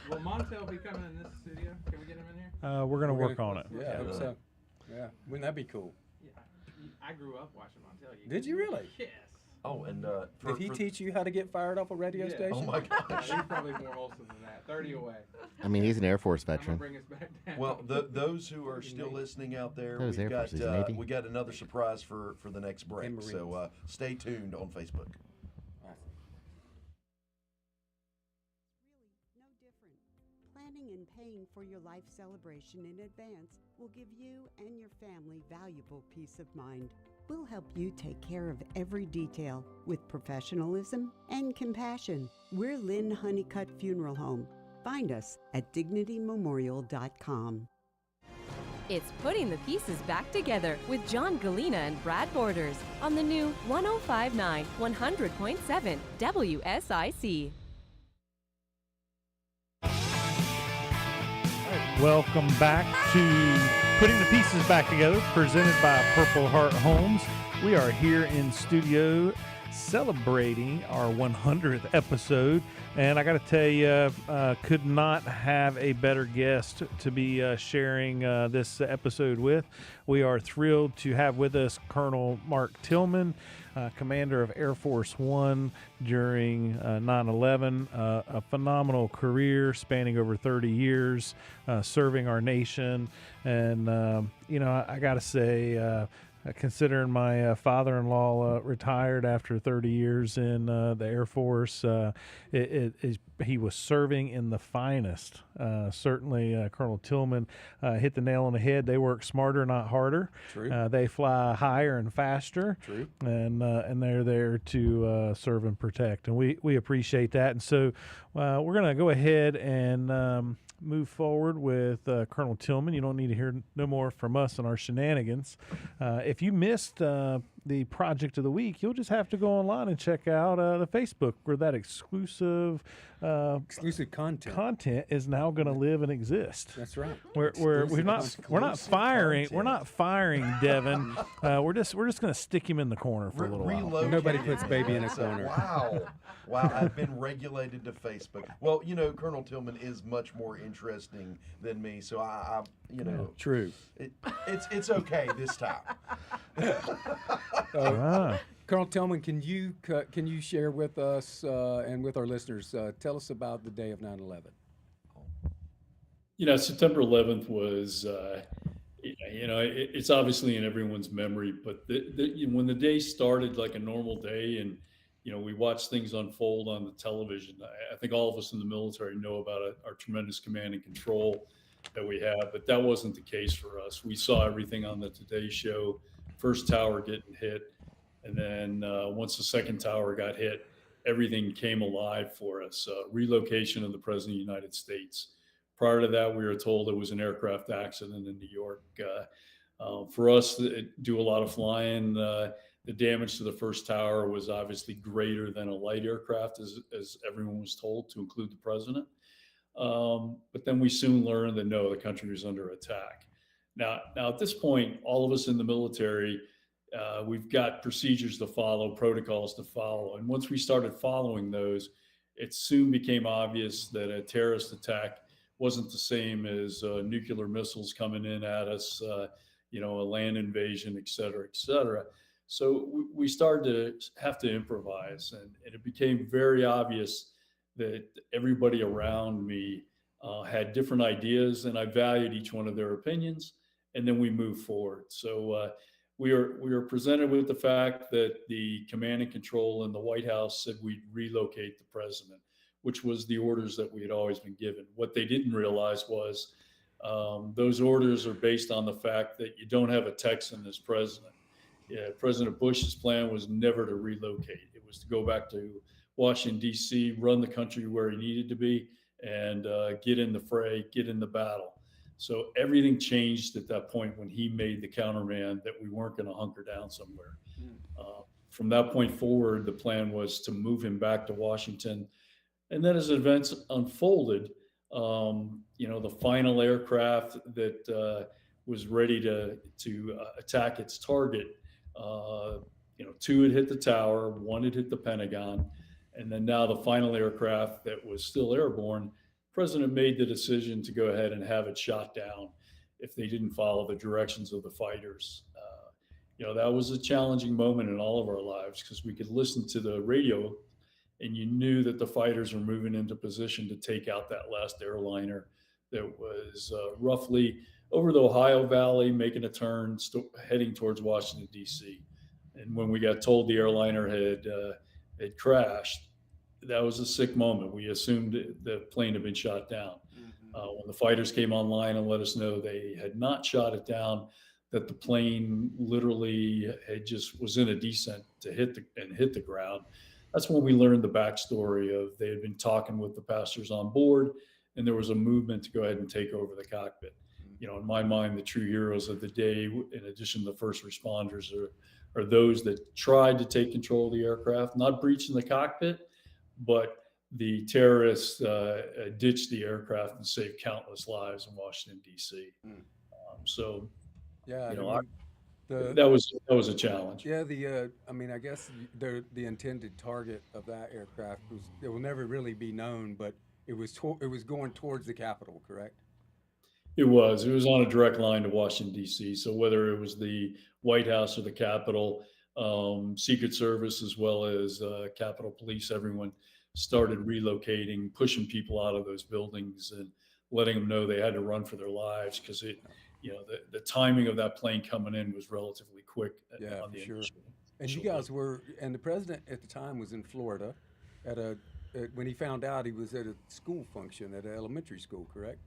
Will Montel be coming in this studio? Can we get him in here? We're going to work on it. Yeah, I hope so. Yeah, wouldn't that be cool? Yeah, I grew up watching Montel. Did you really? Yes. Oh, and did he teach you how to get fired off a radio station? Oh my gosh. He's probably more wholesome than that. 30 away. I mean, he's an Air Force I'm veteran. gonna bring us back down. Well, those who are still listening out there, That was Air Force, he's Navy. we got another surprise for the next break. So stay tuned on Facebook. No different. Planning and paying for your life celebration in advance will give you and your family valuable peace of mind. We'll help you take care of every detail with professionalism and compassion. We're Lynn Honeycutt Funeral Home. Find us at dignitymemorial.com. It's Putting the Pieces Back Together with John Gallina and Brad Borders on the new 105.9 100.7 WSIC. Welcome back to Putting the Pieces Back Together, presented by Purple Heart Homes. We are here in studio celebrating our 100th episode, and I got to tell you, could not have a better guest to be sharing this episode with. We are thrilled to have with us Colonel Mark Tillman, commander of Air Force One during 9/11, a phenomenal career spanning over 30 years, serving our nation. And, I got to say, considering my father-in-law retired after 30 years in the Air Force, he was serving in the finest. Certainly, Colonel Tillman hit the nail on the head. They work smarter, not harder. True. They fly higher and faster. True. And they're there to serve and protect. And we appreciate that. And so we're going to go ahead and move forward with Colonel Tillman. You don't need to hear no more from us and our shenanigans. If you missed the project of the week, you'll just have to go online and check out the Facebook, where that exclusive content is now going to live and exist. That's right. We're not firing Devin. We're just going to stick him in the corner for a little while. Nobody puts baby in a corner. Wow, I've been regulated to Facebook. Well, Colonel Tillman is much more interesting than me, so I True. It's okay this time. Colonel Tillman, can you share with us and with our listeners, tell us about the day of 9/11? September 11th was, it's obviously in everyone's memory, but when the day started like a normal day, and we watch things unfold on the television, I think all of us in the military know about our tremendous command and control that we have, but that wasn't the case for us. We saw everything on the Today Show, first tower getting hit, and then once the second tower got hit, everything came alive for us. Relocation of the President of the United States. Prior to that, we were told it was an aircraft accident in New York. For us, do a lot of flying. The damage to the first tower was obviously greater than a light aircraft, as everyone was told, to include the president. But then we soon learned that no, the country was under attack. Now at this point, all of us in the military, We've got procedures to follow, protocols to follow. And once we started following those, it soon became obvious that a terrorist attack wasn't the same as nuclear missiles coming in at us, a land invasion, et cetera, et cetera. So we started to have to improvise, and it became very obvious that everybody around me had different ideas, and I valued each one of their opinions. And then we moved forward. So we are presented with the fact that the command and control in the White House said we'd relocate the president, which was the orders that we had always been given. What they didn't realize was those orders are based on the fact that you don't have a Texan as president. Yeah, President Bush's plan was never to relocate. It was to go back to Washington, D.C., run the country where he needed to be, and get in the fray, get in the battle. So everything changed at that point when he made the countermand that we weren't going to hunker down somewhere. From that point forward, the plan was to move him back to Washington. And then as events unfolded, the final aircraft that was ready to attack its target, two had hit the tower, one had hit the Pentagon, and then now the final aircraft that was still airborne, President made the decision to go ahead and have it shot down if they didn't follow the directions of the fighters. That was a challenging moment in all of our lives because we could listen to the radio and you knew that the fighters were moving into position to take out that last airliner that was roughly over the Ohio Valley, making a turn, heading towards Washington, D.C. And when we got told the airliner had crashed, that was a sick moment. We assumed the plane had been shot down. When the fighters came online and let us know they had not shot it down, that the plane literally was in a descent to hit the ground. That's when we learned the backstory of they had been talking with the passengers on board, and there was a movement to go ahead and take over the cockpit. In my mind, the true heroes of the day, in addition to the first responders, are those that tried to take control of the aircraft, not breaching the cockpit, but the terrorists ditched the aircraft and saved countless lives in Washington, D.C. That was a challenge. Yeah, I guess the intended target of that aircraft it will never really be known, but it was going towards the Capitol, correct? It was on a direct line to Washington, D.C. So whether it was the White House or the Capitol, Secret Service, as well as Capitol Police, everyone started relocating, pushing people out of those buildings and letting them know they had to run for their lives because the timing of that plane coming in was relatively quick. Yeah, for sure. And you guys and the president at the time was in Florida when he found out he was at a school function at an elementary school, correct?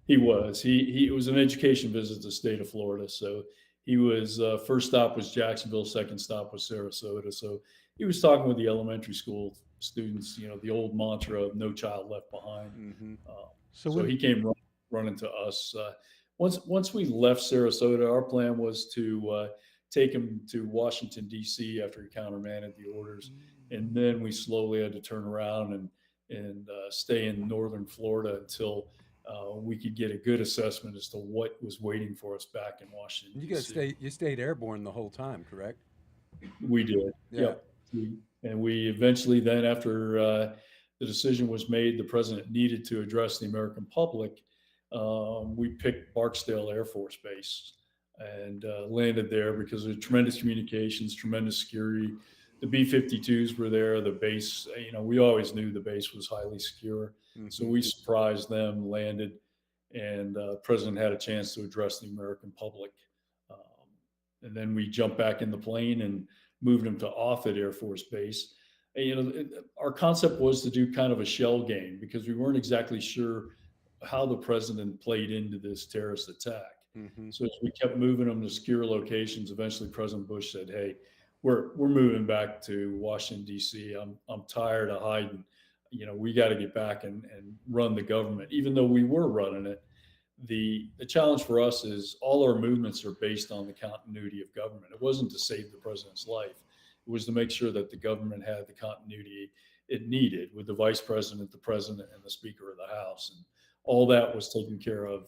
He was. It was an education visit to the state of Florida. So he was, first stop was Jacksonville, second stop was Sarasota. So he was talking with the elementary school students, the old mantra of no child left behind. Mm-hmm. So he came running to us. Once we left Sarasota, our plan was to take him to Washington, D.C. after he countermanded the orders. And then we slowly had to turn around and stay in northern Florida until we could get a good assessment as to what was waiting for us back in Washington. You stayed airborne the whole time, correct? We did. Yeah. Yep. And we eventually then, after the decision was made, the president needed to address the American public. We picked Barksdale Air Force Base and landed there because of tremendous communications, tremendous security. The B-52s were there. The base, we always knew the base was highly secure. Mm-hmm. So we surprised them, landed, and the president had a chance to address the American public. And then we jumped back in the plane and moved him to Offutt Air Force Base. And, our concept was to do kind of a shell game because we weren't exactly sure how the president played into this terrorist attack. Mm-hmm. So as we kept moving them to secure locations, eventually President Bush said, "Hey, we're moving back to Washington, D.C. I'm tired of hiding. We got to get back and run the government." Even though we were running it, the challenge for us is all our movements are based on the continuity of government. It wasn't to save the president's life. It was to make sure that the government had the continuity it needed with the vice president, the president, and the Speaker of the House. And all that was taken care of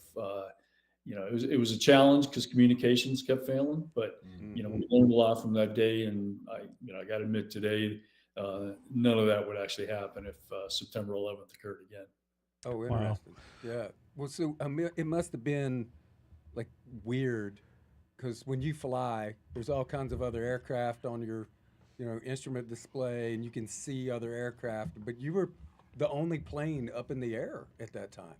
it was a challenge because communications kept failing, but we learned a lot from that day. And I got to admit today, none of that would actually happen if September 11th occurred again. Oh, interesting. Wow. Yeah. Well, so it must have been like weird because when you fly, there's all kinds of other aircraft on your, instrument display, and you can see other aircraft, but you were the only plane up in the air at that time.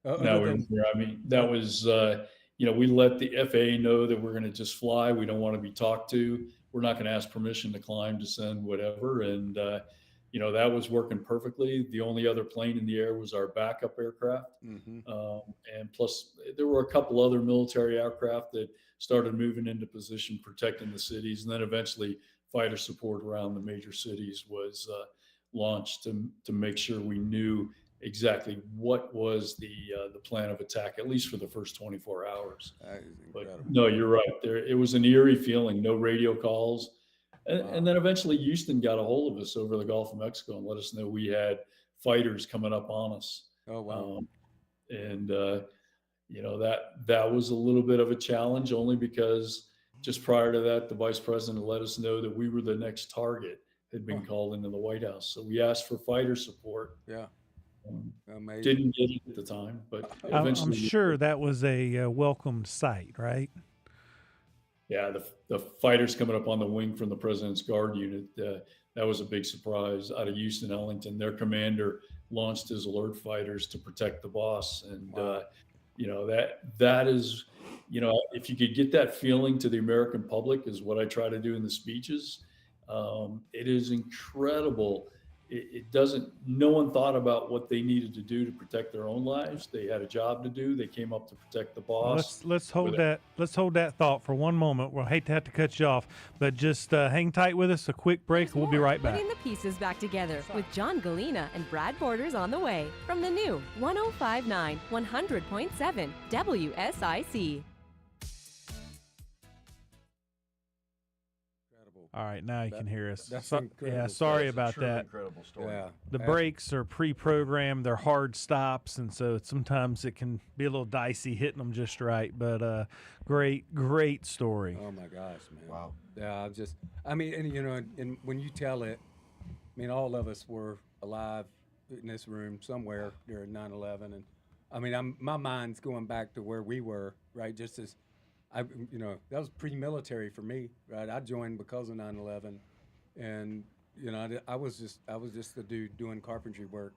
No, I mean, that was, we let the FAA know that we're going to just fly. We don't want to be talked to. We're not going to ask permission to climb, descend, whatever. And, that was working perfectly. The only other plane in the air was our backup aircraft. And plus, there were a couple other military aircraft that started moving into position, protecting the cities. And then eventually, fighter support around the major cities was launched to make sure we knew exactly what was the plan of attack, at least for the first 24 hours. That is incredible. But no, you're right. It was an eerie feeling, no radio calls. And then eventually Houston got a hold of us over the Gulf of Mexico and let us know we had fighters coming up on us. Oh, wow. That was a little bit of a challenge, only because just prior to that, the vice president let us know that we were the next target, had been called into the White House. So we asked for fighter support. Yeah. Amazing. Didn't get it at the time, but I'm sure that was a welcomed sight, right? Yeah, the fighters coming up on the wing from the President's Guard unit, that was a big surprise out of Houston, Ellington. Their commander launched his alert fighters to protect the boss. And, that is, if you could get that feeling to the American public is what I try to do in the speeches. It is incredible. It doesn't, no one thought about what they needed to do to protect their own lives. They had a job to do. They came up to protect the boss. Let's hold that thought for one moment. We'll hate to have to cut you off, but just hang tight with us. A quick break. We'll be right back. Putting the pieces back together with John Gallina and Brad Borders on the way from the new 105.9 100.7 WSIC. All right, now you can hear us. That's sorry about that. Incredible story. Yeah. The breaks are pre-programmed. They're hard stops, and so sometimes it can be a little dicey hitting them just right. But great story. Oh my gosh, man! Wow. Yeah, and when you tell it, all of us were alive in this room somewhere during 9/11, and my mind's going back to where we were, right? Just as that was pre-military for me, right? I joined because of 9/11, and I was just the dude doing carpentry work,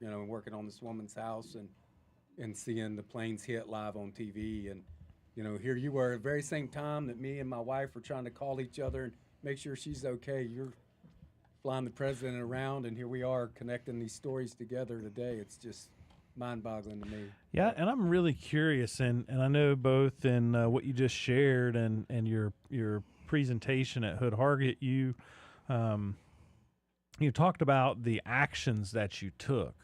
and working on this woman's house and seeing the planes hit live on TV, and here you were at the very same time that me and my wife were trying to call each other and make sure she's okay. You're flying the president around, and here we are connecting these stories together today. It's just mind-boggling to me. Yeah, and I'm really curious, and I know both in what you just shared and your presentation at Hood Hargett, you talked about the actions that you took,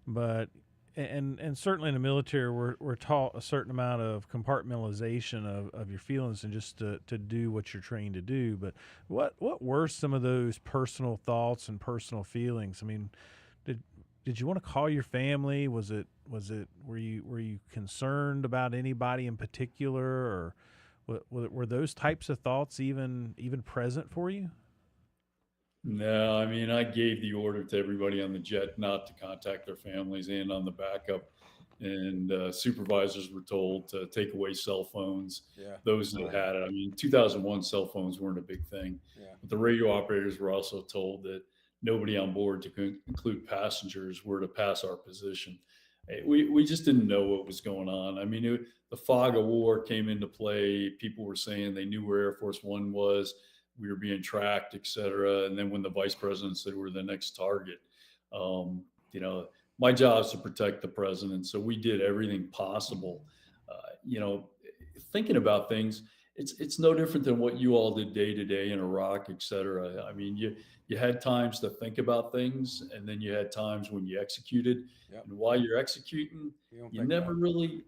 but and certainly in the military we're taught a certain amount of compartmentalization of your feelings and just to do what you're trained to do. But what were some of those personal thoughts and personal feelings? Did you want to call your family? Were you concerned about anybody in particular, or were those types of thoughts even present for you? No, I gave the order to everybody on the jet not to contact their families and on the backup, and supervisors were told to take away cell phones. Yeah. Those that had it. 2001 cell phones weren't a big thing. Yeah. But the radio operators were also told that nobody on board, to include passengers, were to pass our position. We just didn't know what was going on. The fog of war came into play. People were saying they knew where Air Force One was. We were being tracked, et cetera. And then when the vice president said we're the next target, my job is to protect the president. So we did everything possible. Thinking about things, it's no different than what you all did day to day in Iraq, et cetera. You had times to think about things, and then you had times when you executed. Yep. And while you're executing,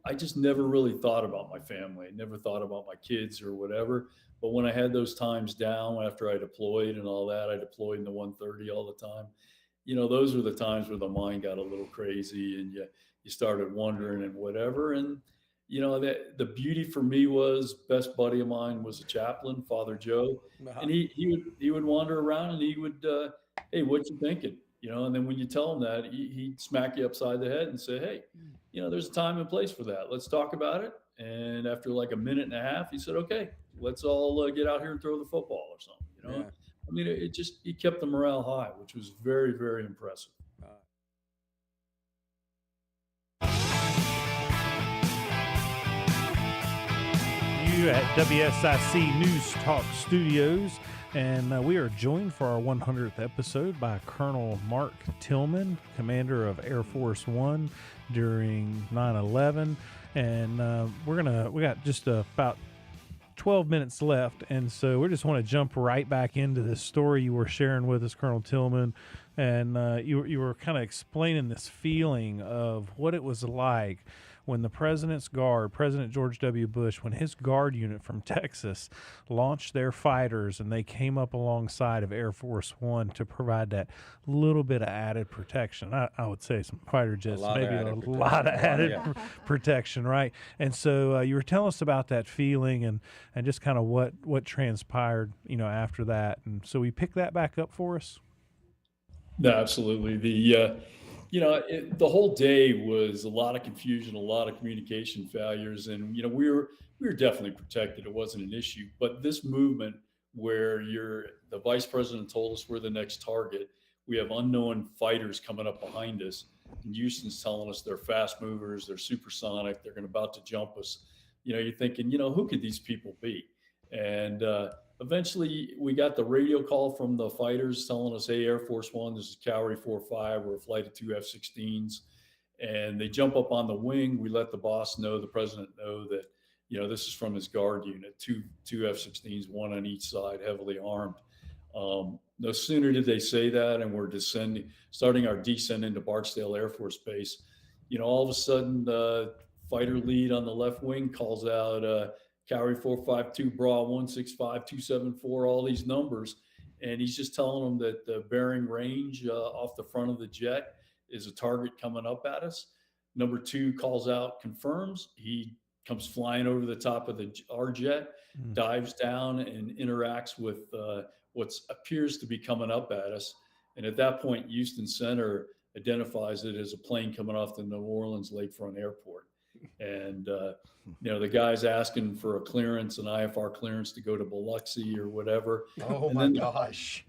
I just never really thought about my family. I never thought about my kids or whatever. But when I had those times down after I deployed and all that, I deployed in the 130 all the time. Those were the times where the mind got a little crazy and you started wondering and whatever. And, you know, that the beauty for me was best buddy of mine was a chaplain, Father Joe, and he would wander around and he would, hey, what you thinking? You know, and then when you tell him that, he'd smack you upside the head and say, hey, you know, there's a time and place for that. Let's talk about it. And after like a minute and a half, he said, okay, let's all get out here and throw the football or something. You know, I mean, he kept the morale high, which was very, very impressive. You at WSIC News Talk Studios, and we are joined for our 100th episode by Colonel Mark Tillman, commander of Air Force One during 9/11, and we got just about 12 minutes left, and so we just want to jump right back into this story you were sharing with us, Colonel Tillman, and you were kind of explaining this feeling of what it was like when the president's guard, President George W. Bush, when his guard unit from Texas launched their fighters and they came up alongside of Air Force One to provide that little bit of added protection. I would say some fighter jets, maybe a lot of added protection, right? And so you were telling us about that feeling and just kind of what transpired, you know, after that. And so we pick that back up for us. No, absolutely. You know, the whole day was a lot of confusion, a lot of communication failures, and you know, we were definitely protected. It wasn't an issue, but this movement where the vice president told us we're the next target, we have unknown fighters coming up behind us, and Houston's telling us they're fast movers, they're supersonic, they're about to jump us. You know, you're thinking, you know, who could these people be? And eventually, we got the radio call from the fighters telling us, hey, Air Force One, this is Cowrie 4-5. We're a flight of 2 F-16s. And they jump up on the wing. We let the boss know, the president know that, you know, this is from his guard unit, two F-16s, one on each side, heavily armed. No sooner did they say that, and we're starting our descent into Barksdale Air Force Base, you know, all of a sudden, the fighter lead on the left wing calls out, Cowrie 452, Bra 165, 274, all these numbers. And he's just telling them that the bearing range off the front of the jet is a target coming up at us. Number 2 calls out, confirms. He comes flying over the top of our jet, dives down and interacts with what appears to be coming up at us. And at that point, Houston Center identifies it as a plane coming off the New Orleans Lakefront Airport. And, you know, the guy's asking for a clearance, an IFR clearance to go to Biloxi or whatever. Oh, and my gosh.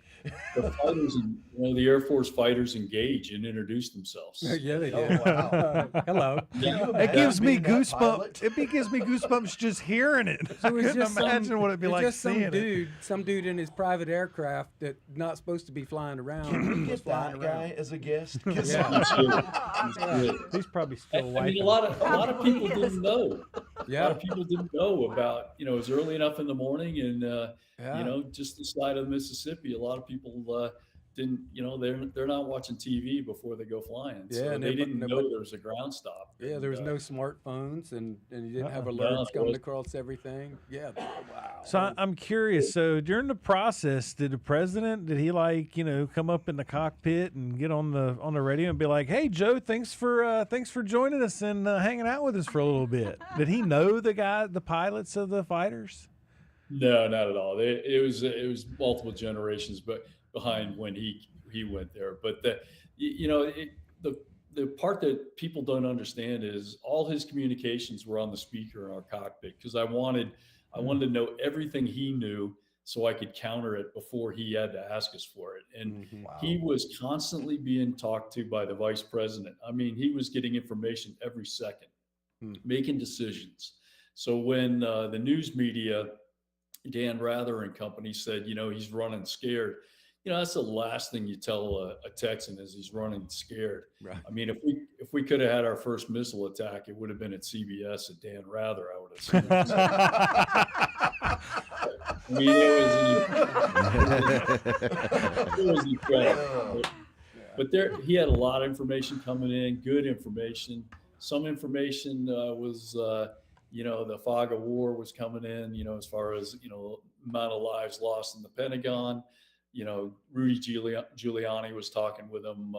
The fighters, you know, the Air Force fighters engage and introduce themselves. Yeah, they did. Oh, wow. Hello. It gives me goosebumps. It gives me goosebumps just hearing it. So I couldn't imagine what it'd be like just seeing some dude in his private aircraft that not supposed to be flying around. Can we get that guy as a guest? Yeah. He's probably still white. I mean, a lot of people didn't know. Yeah. A lot of people didn't know about, you know, it was early enough in the morning and, you know, just the side of the Mississippi, a lot of people didn't, you know, they're not watching TV before they go flying. So and they didn't know there was a ground stop. Yeah, there was no smartphones and you didn't have alerts coming across everything. Yeah. Wow. So I'm curious. So during the process, did the president, did he like, you know, come up in the cockpit and get on the radio and be like, "Hey Joe, thanks for joining us and hanging out with us for a little bit"? Did he know the pilots of the fighters? No, not at all. It was multiple generations, but behind when he went there. But the part that people don't understand is all his communications were on the speaker in our cockpit because I wanted to know everything he knew so I could counter it before he had to ask us for it. And he was constantly being talked to by the vice president. I mean, he was getting information every second, making decisions. So when the news media, Dan Rather and company said, you know, he's running scared. You know, that's the last thing you tell a Texan is he's running scared. Right. I mean, if we could have had our first missile attack, it would have been at CBS at Dan Rather, I would assume. I mean, it was incredible. But he had a lot of information coming in, good information. Some information was you know, the fog of war was coming in, you know, as far as, you know, amount of lives lost in the Pentagon. You know, Rudy Giuliani was talking with him.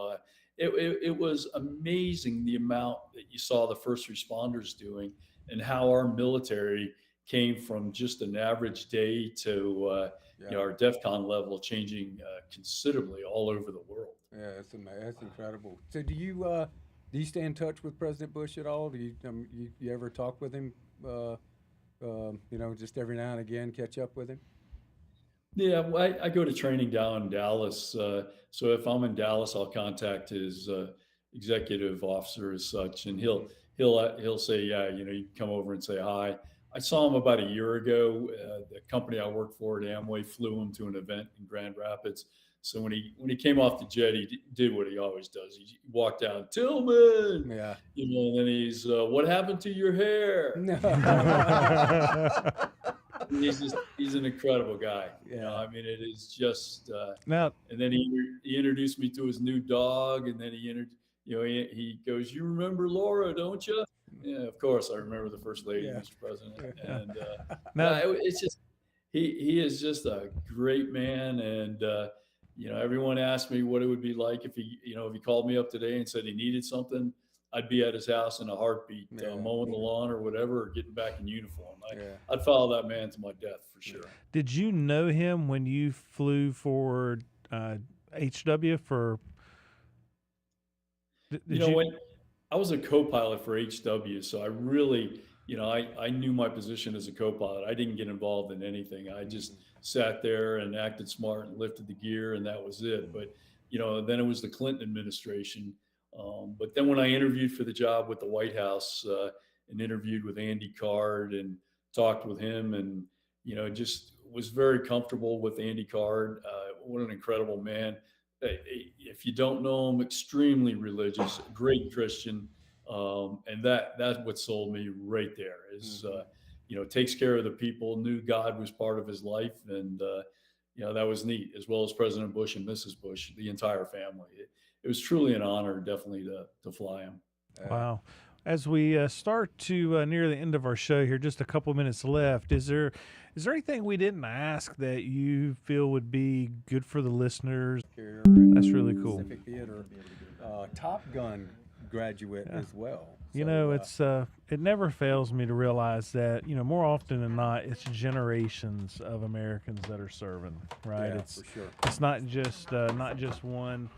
It was amazing the amount that you saw the first responders doing and how our military came from just an average day to our DEFCON level changing considerably all over the world. Yeah, that's incredible. So do you stay in touch with President Bush at all? Do you ever talk with him? Just every now and again, catch up with him. Yeah, well, I go to training down in Dallas. So if I'm in Dallas, I'll contact his executive officer as such, and he'll say, yeah, you can come over and say hi. I saw him about a year ago. The company I work for at Amway flew him to an event in Grand Rapids. So when he came off the jet, he did what he always does. He walked down, Tillman, and then he's, what happened to your hair? He's an incredible guy. I mean, it is just. And then he introduced me to his new dog, and then he goes, "You remember Laura, don't you?" Yeah, of course I remember the First Lady, Mr. President. And it's just he is just a great man, and everyone asked me what it would be like if he called me up today and said he needed something. I'd be at his house in a heartbeat, mowing the lawn or whatever, or getting back in uniform. I'd follow that man to my death for sure. Did you know him when you flew for HW for? When I was a co-pilot for HW, so I really, I knew my position as a co-pilot. I didn't get involved in anything. I just sat there and acted smart and lifted the gear, and that was it. But, then it was the Clinton administration. But then when I interviewed for the job with the White House and interviewed with Andy Card and talked with him, and, just was very comfortable with Andy Card. What an incredible man. If you don't know him, extremely religious, great Christian. And that's what sold me right there is, takes care of the people, knew God was part of his life. And, that was neat, as well as President Bush and Mrs. Bush, the entire family. It was truly an honor, definitely, to fly him. Wow. As we start to near the end of our show here, just a couple minutes left, is there anything we didn't ask that you feel would be good for the listeners? That's really cool. Pacific Theater, Top Gun graduate as well. It never fails me to realize that, more often than not, it's generations of Americans that are serving, right? Yeah, it's for sure. It's not just one.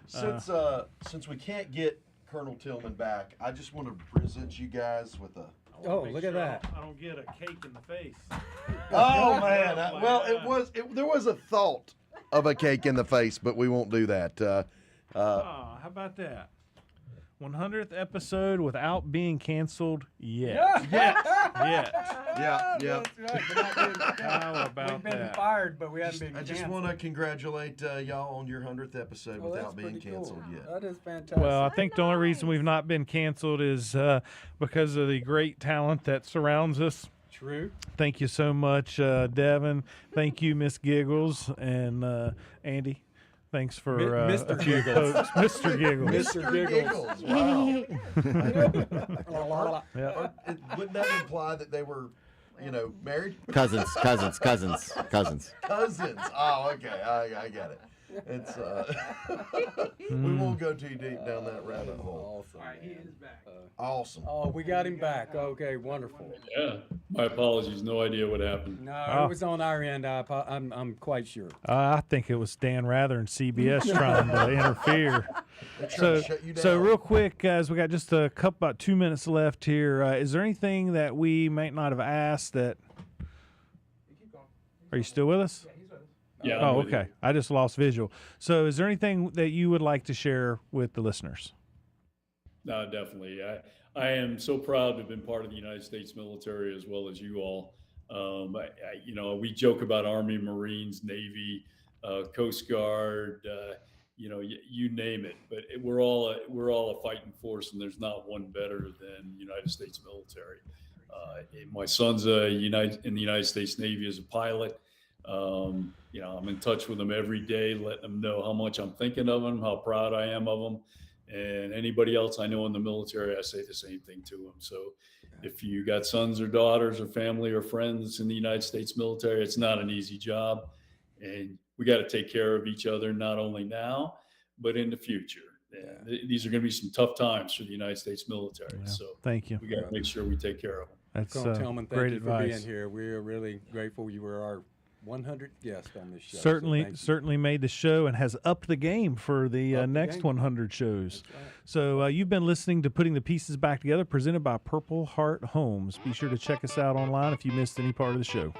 Since we can't get Colonel Tillman back, I just want to present you guys with a. Oh, look at that! I don't get a cake in the face. Oh man! There was a thought of a cake in the face, but we won't do that. How about that? 100th episode without being canceled yet. Yeah. That's right. How about We've been that? fired, but we haven't been I canceled. just want to congratulate y'all on your 100th episode without being canceled yet. That is fantastic. Well, I think the only reason we've not been canceled is because of the great talent that surrounds us. True. Thank you so much, Devin. Thank you, Miss Giggles, and Andy. Thanks for Mr. Giggles. Mr. Giggles. Mr. Giggles. Wow. Wouldn't that imply that they were, married? Cousins. Cousins. Oh, okay. I got it. It's we won't go too deep down that rabbit hole. All right, he is back. Awesome. Oh, we got him back. Okay, wonderful. Yeah, my apologies. No idea what happened. No, it was on our end. I'm quite sure. I think it was Dan Rather and CBS trying to interfere. So real quick, guys, we got just about 2 minutes left here. Is there anything that we might not have asked that? Are you still with us? Yeah. Oh, okay. I just lost visual. So is there anything that you would like to share with the listeners? No, definitely. I am so proud to have been part of the United States military as well as you all. We joke about Army, Marines, Navy, Coast Guard, you name it. But we're all a fighting force, and there's not one better than the United States military. My son's in the United States Navy as a pilot. I'm in touch with them every day, letting them know how much I'm thinking of them, how proud I am of them. And anybody else I know in the military, I say the same thing to them. So if you got sons or daughters or family or friends in the United States military, it's not an easy job. And we got to take care of each other, not only now, but in the future. These are going to be some tough times for the United States military. Yeah. So Thank you. we got to make sure we take care of them. That's Colonel Tillman, thank great you advice. for being here. We're really grateful you were our 100th guest on this show. Certainly made the show and has upped the game for the next 100 shows. Right. So you've been listening to Putting the Pieces Back Together, presented by Purple Heart Homes. Be sure to check us out online if you missed any part of the show.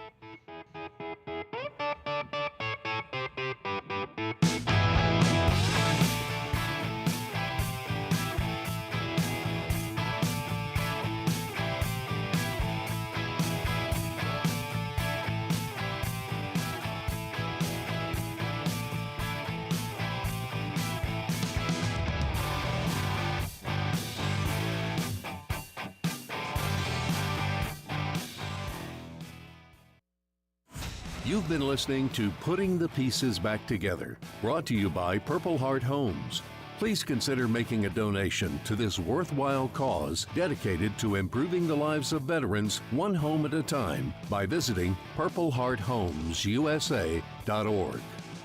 You've been listening to Putting the Pieces Back Together, brought to you by Purple Heart Homes. Please consider making a donation to this worthwhile cause dedicated to improving the lives of veterans one home at a time by visiting purplehearthomesusa.org.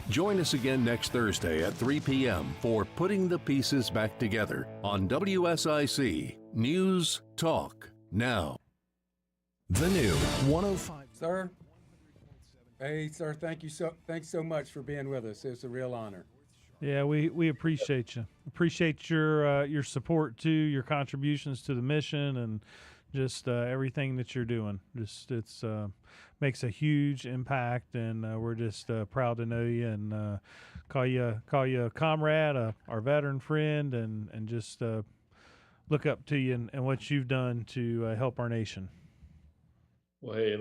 Join us again next Thursday at 3 p.m. for Putting the Pieces Back Together on WSIC News Talk Now. The new 105. Sir? Hey, sir, thanks so much for being with us. It's a real honor. Yeah, we appreciate you. Appreciate your support too, your contributions to the mission, and just everything that you're doing. It's makes a huge impact, and we're just proud to know you and call you a comrade, our veteran friend, and just look up to you and what you've done to help our nation. Well, hey,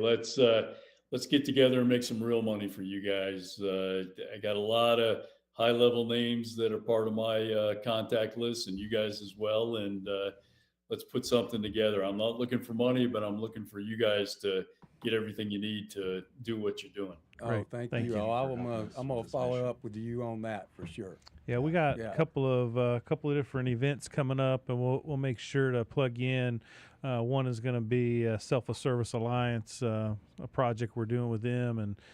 let's get together and make some real money for you guys. I got a lot of high-level names that are part of my contact list, and you guys as well. And let's put something together. I'm not looking for money, but I'm looking for you guys to get everything you need to do what you're doing. Oh, thank you. I'm gonna follow up with you on that for sure. Yeah, we got a couple of different events coming up, and we'll make sure to plug you in. One is going to be Self-a-Service Alliance, a project we're doing with them, and